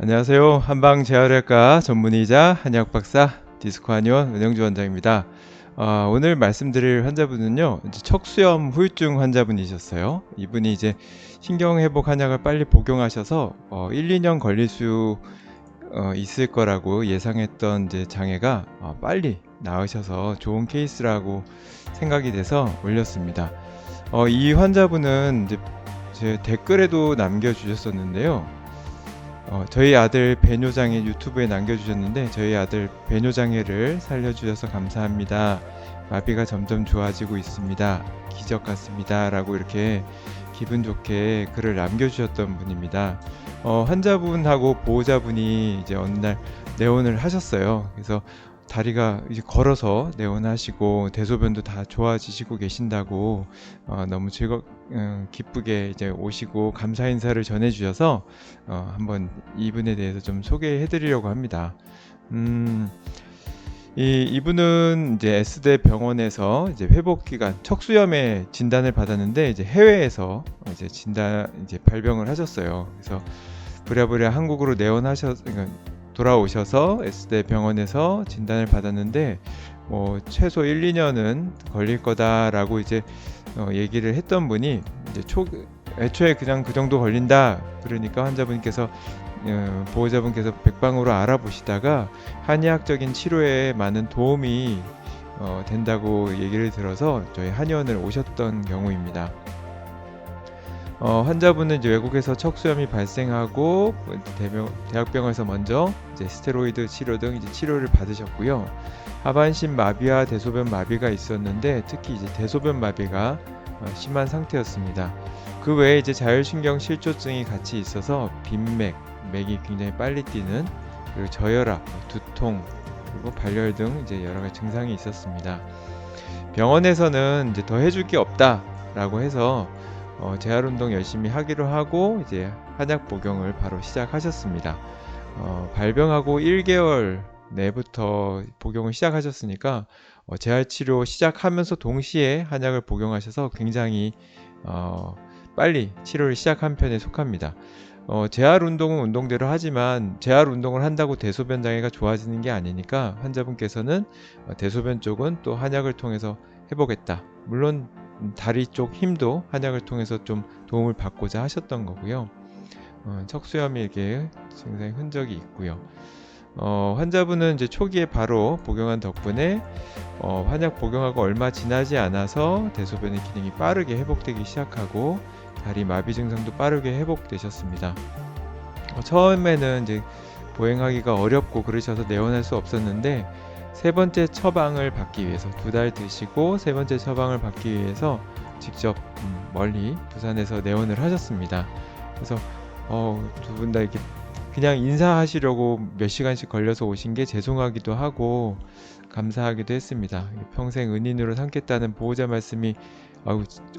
안녕하세요. 한방재활의학과 전문의이자 한의학 박사 디스코 한의원 은영주 원장입니다. 오늘 말씀드릴 환자분은요, 이제 척수염 후유증 환자분이셨어요. 이분이 이제 신경회복 한약을 빨리 복용하셔서 1, 2년 걸릴 수 있을 거라고 예상했던 이제 장애가 빨리 나으셔서 좋은 케이스라고 생각이 돼서 올렸습니다. 이 환자분은 이제 제 댓글에도 남겨주셨었는데요. 저희 아들 배뇨장애 유튜브에 남겨주셨는데, 저희 아들 배뇨장애를 살려주셔서 감사합니다. 마비가 점점 좋아지고 있습니다. 기적 같습니다. 라고 이렇게 기분 좋게 글을 남겨주셨던 분입니다. 환자분하고 보호자분이 이제 어느 날 내원을 하셨어요. 그래서 다리가 이제 걸어서 내원하시고 대소변도 다 좋아지시고 계신다고 너무 기쁘게 이제 오시고 감사 인사를 전해주셔서 한번 이분에 대해서 좀 소개해 드리려고 합니다. 이분은 이제 S대 병원에서 이제 회복 기간 척수염의 진단을 받았는데, 이제 해외에서 이제 발병을 하셨어요. 그래서 부랴부랴 한국으로 그러니까 돌아오셔서 S대 병원에서 진단을 받았는데, 최소 1, 2년은 걸릴 거다라고 이제 얘기를 했던 분이 이제 애초에 그냥 그 정도 걸린다 그러니까 환자분께서 보호자분께서 백방으로 알아보시다가 한의학적인 치료에 많은 도움이 된다고 얘기를 들어서 저희 한의원을 오셨던 경우입니다. 환자분은 이제 외국에서 척수염이 발생하고 대학병원에서 먼저 이제 스테로이드 치료 등 이제 치료를 받으셨고요. 하반신 마비와 대소변 마비가 있었는데, 특히 이제 대소변 마비가 심한 상태였습니다. 그 외에 이제 자율신경 실조증이 같이 있어서 빈맥, 맥이 굉장히 빨리 뛰는, 그리고 저혈압, 두통, 그리고 발열 등 이제 여러 가지 증상이 있었습니다. 병원에서는 이제 더 해줄 게 없다라고 해서 재활 운동 열심히 하기로 하고 이제 한약 복용을 바로 시작하셨습니다. 발병하고 1개월 내부터 복용을 시작하셨으니까 재활 치료 시작하면서 동시에 한약을 복용하셔서 굉장히 빨리 치료를 시작한 편에 속합니다. 재활 운동은 운동대로 하지만 재활 운동을 한다고 대소변 장애가 좋아지는 게 아니니까 환자분께서는 대소변 쪽은 또 한약을 통해서 해보겠다. 물론 다리 쪽 힘도 한약을 통해서 좀 도움을 받고자 하셨던 거고요. 척수염에게 증상의 흔적이 있고요. 환자분은 이제 초기에 바로 복용한 덕분에 한약 복용하고 얼마 지나지 않아서 대소변의 기능이 빠르게 회복되기 시작하고 다리 마비 증상도 빠르게 회복되셨습니다. 처음에는 이제 보행하기가 어렵고 그러셔서 내원할 수 없었는데, 세 번째 처방을 받기 위해서 2달 드시고 세 번째 처방을 받기 위해서 직접 멀리 부산에서 내원을 하셨습니다. 그래서 두 분 다 이렇게 그냥 인사하시려고 몇 시간씩 걸려서 오신 게 죄송하기도 하고 감사하기도 했습니다. 평생 은인으로 삼겠다는 보호자 말씀이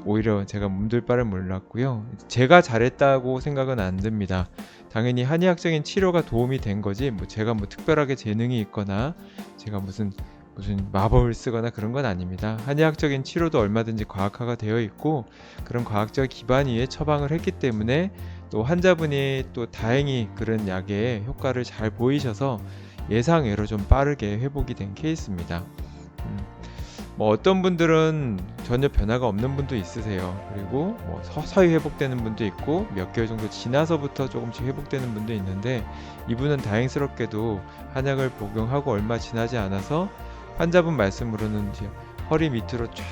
오히려 제가 몸둘 바를 몰랐고요. 제가 잘했다고 생각은 안 듭니다. 당연히 한의학적인 치료가 도움이 된 거지, 제가 특별하게 재능이 있거나 제가 무슨 마법을 쓰거나 그런 건 아닙니다. 한의학적인 치료도 얼마든지 과학화가 되어 있고 그런 과학적 기반 위에 처방을 했기 때문에, 또 환자분이 또 다행히 그런 약의 효과를 잘 보이셔서 예상외로 좀 빠르게 회복이 된 케이스입니다. 어떤 분들은 전혀 변화가 없는 분도 있으세요. 그리고 서서히 회복되는 분도 있고 몇 개월 정도 지나서부터 조금씩 회복되는 분도 있는데, 이분은 다행스럽게도 한약을 복용하고 얼마 지나지 않아서 환자분 말씀으로는 이제 허리 밑으로 쫙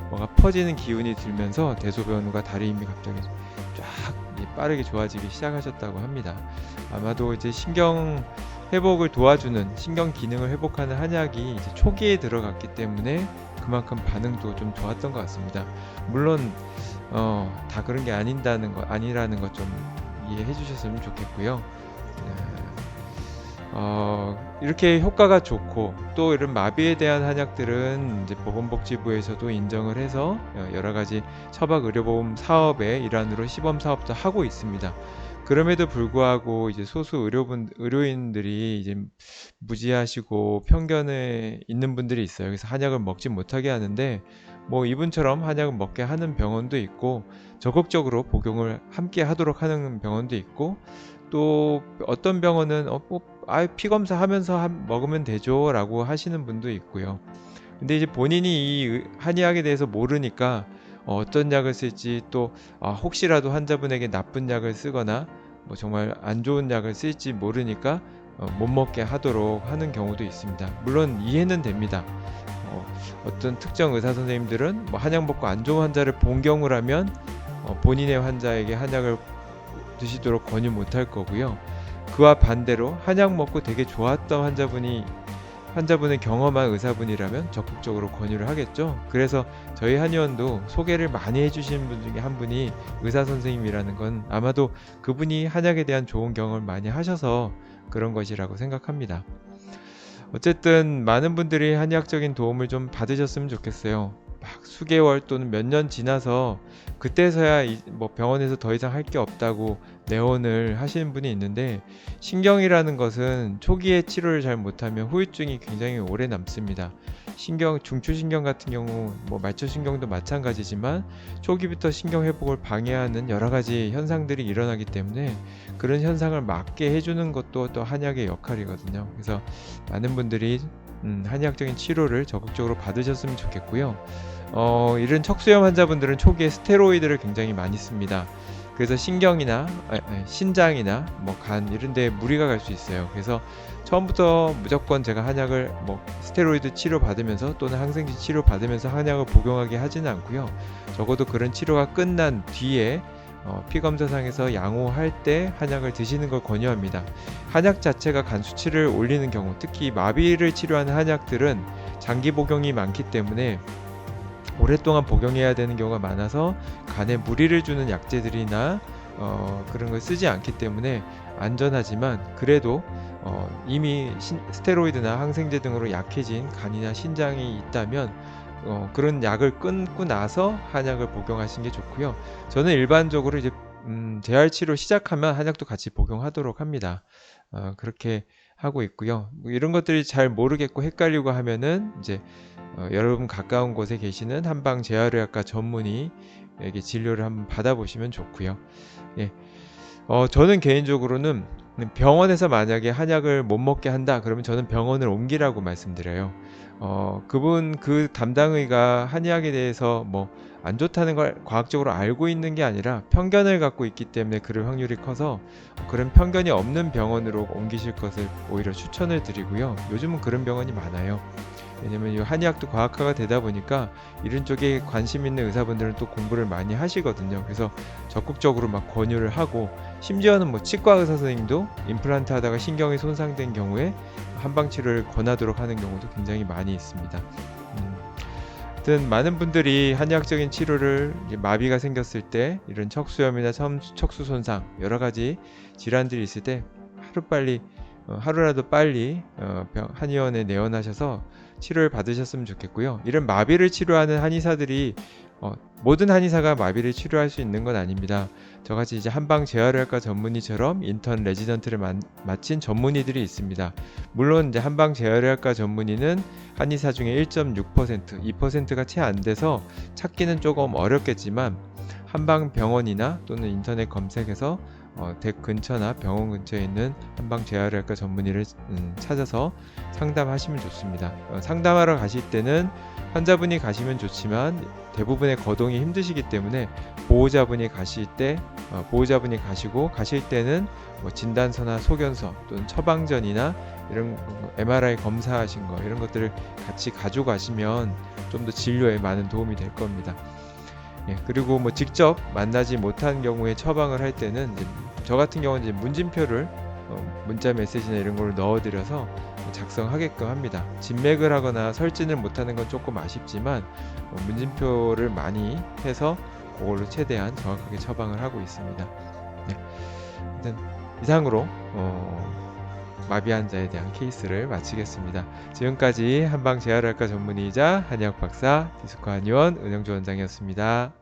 뭐가 퍼지는 기운이 들면서 대소변과 다리 힘이 갑자기 쫙 빠르게 좋아지기 시작하셨다고 합니다. 아마도 이제 신경 회복을 도와주는, 신경 기능을 회복하는 한약이 이제 초기에 들어갔기 때문에 그만큼 반응도 좀 좋았던 것 같습니다. 물론 다 그런 게 아니라는 것 좀 이해해 주셨으면 좋겠고요. 이렇게 효과가 좋고 또 이런 마비에 대한 한약들은 이제 보건복지부에서도 인정을 해서 여러 가지 처방 의료보험 사업의 일환으로 시범 사업도 하고 있습니다. 그럼에도 불구하고 이제 소수 의료인들이 이제 무지하시고 편견에 있는 분들이 있어요. 그래서 한약을 먹지 못하게 하는데, 이분처럼 한약을 먹게 하는 병원도 있고 적극적으로 복용을 함께 하도록 하는 병원도 있고, 또 어떤 병원은 피 검사하면서 먹으면 되죠 라고 하시는 분도 있고요. 근데 이제 본인이 이 한의학에 대해서 모르니까 어떤 약을 쓸지, 또 혹시라도 환자분에게 나쁜 약을 쓰거나 뭐 정말 안 좋은 약을 쓸지 모르니까 못 먹게 하도록 하는 경우도 있습니다. 물론 이해는 됩니다. 어떤 특정 의사 선생님들은 뭐 한약 먹고 안 좋은 환자를 본 경우라면 본인의 환자에게 한약을 드시도록 권유 못할 거고요. 그와 반대로 한약 먹고 되게 좋았던 환자분을 경험한 의사분이라면 적극적으로 권유를 하겠죠. 그래서 저희 한의원도 소개를 많이 해주시는 분 중에 한 분이 의사 선생님이라는 건 아마도 그분이 한약에 대한 좋은 경험을 많이 하셔서 그런 것이라고 생각합니다. 어쨌든 많은 분들이 한의학적인 도움을 좀 받으셨으면 좋겠어요. 막 수개월 또는 몇 년 지나서 그때서야 뭐 병원에서 더 이상 할 게 없다고 내원을 하시는 분이 있는데, 신경이라는 것은 초기에 치료를 잘 못하면 후유증이 굉장히 오래 남습니다. 중추신경 같은 경우 뭐 말초신경도 마찬가지지만 초기부터 신경 회복을 방해하는 여러 가지 현상들이 일어나기 때문에 그런 현상을 막게 해주는 것도 또 한약의 역할이거든요. 그래서 많은 분들이 한의학적인 치료를 적극적으로 받으셨으면 좋겠고요. 이런 척수염 환자분들은 초기에 스테로이드를 굉장히 많이 씁니다. 그래서 신경이나 신장이나 뭐 간 이런 데에 무리가 갈 수 있어요. 그래서 처음부터 무조건 제가 한약을 뭐 스테로이드 치료 받으면서 또는 항생제 치료 받으면서 한약을 복용하게 하지는 않고요. 적어도 그런 치료가 끝난 뒤에 피검사상에서 양호할 때 한약을 드시는 걸 권유합니다. 한약 자체가 간 수치를 올리는 경우, 특히 마비를 치료하는 한약들은 장기 복용이 많기 때문에 오랫동안 복용해야 되는 경우가 많아서 간에 무리를 주는 약재들이나 그런 걸 쓰지 않기 때문에 안전하지만, 그래도 이미 스테로이드나 항생제 등으로 약해진 간이나 신장이 있다면 그런 약을 끊고 나서 한약을 복용하시는 게 좋고요. 저는 일반적으로 이제 재활 치료 시작하면 한약도 같이 복용하도록 합니다. 그렇게 하고 있고요. 뭐 이런 것들이 잘 모르겠고 헷갈리고 하면은 이제 여러분 가까운 곳에 계시는 한방 재활의학과 전문의에게 진료를 한번 받아보시면 좋고요. 예. 저는 개인적으로는 병원에서 만약에 한약을 못 먹게 한다 그러면 저는 병원을 옮기라고 말씀드려요. 그 담당의가 한의학에 대해서 뭐 안 좋다는 걸 과학적으로 알고 있는 게 아니라 편견을 갖고 있기 때문에 그럴 확률이 커서 그런 편견이 없는 병원으로 옮기실 것을 오히려 추천을 드리고요. 요즘은 그런 병원이 많아요. 왜냐면 이 한의학도 과학화가 되다 보니까 이런 쪽에 관심 있는 의사분들은 또 공부를 많이 하시거든요. 그래서 적극적으로 막 권유를 하고, 심지어는 뭐 치과 의사 선생님도 임플란트 하다가 신경이 손상된 경우에 한방 치료를 권하도록 하는 경우도 굉장히 많이 있습니다. 하여튼 많은 분들이 한의학적인 치료를, 마비가 생겼을 때 이런 척수염이나 척수 손상 여러 가지 질환들이 있을 때 하루라도 빨리 한의원에 내원하셔서 치료를 받으셨으면 좋겠고요. 이런 마비를 치료하는 한의사들이 모든 한의사가 마비를 치료할 수 있는 건 아닙니다. 저같이 이제 한방 재활의학과 전문의처럼 인턴 레지던트를 마친 전문의들이 있습니다. 물론 이제 한방 재활의학과 전문의는 한의사 중에 1.6%, 2%가 채 안 돼서 찾기는 조금 어렵겠지만, 한방 병원이나 또는 인터넷 검색해서 댁 근처나 병원 근처에 있는 한방 재활의학과 전문의를 찾아서 상담하시면 좋습니다. 상담하러 가실 때는 환자분이 가시면 좋지만 대부분의 거동이 힘드시기 때문에 보호자분이 가시고, 가실 때는 뭐 진단서나 소견서 또는 처방전이나 이런 MRI 검사하신 거 이런 것들을 같이 가지고 가시면 좀 더 진료에 많은 도움이 될 겁니다. 예, 그리고 뭐 직접 만나지 못한 경우에 처방을 할 때는 저 같은 경우는 이제 문진표를 문자 메시지나 이런 걸 넣어드려서 작성하게끔 합니다. 진맥을 하거나 설진을 못하는 건 조금 아쉽지만 문진표를 많이 해서 그걸로 최대한 정확하게 처방을 하고 있습니다. 네. 일단 이상으로 마비 환자에 대한 케이스를 마치겠습니다. 지금까지 한방 재활의학과 전문의이자 한의학 박사 디스코 한의원 은영조 원장이었습니다.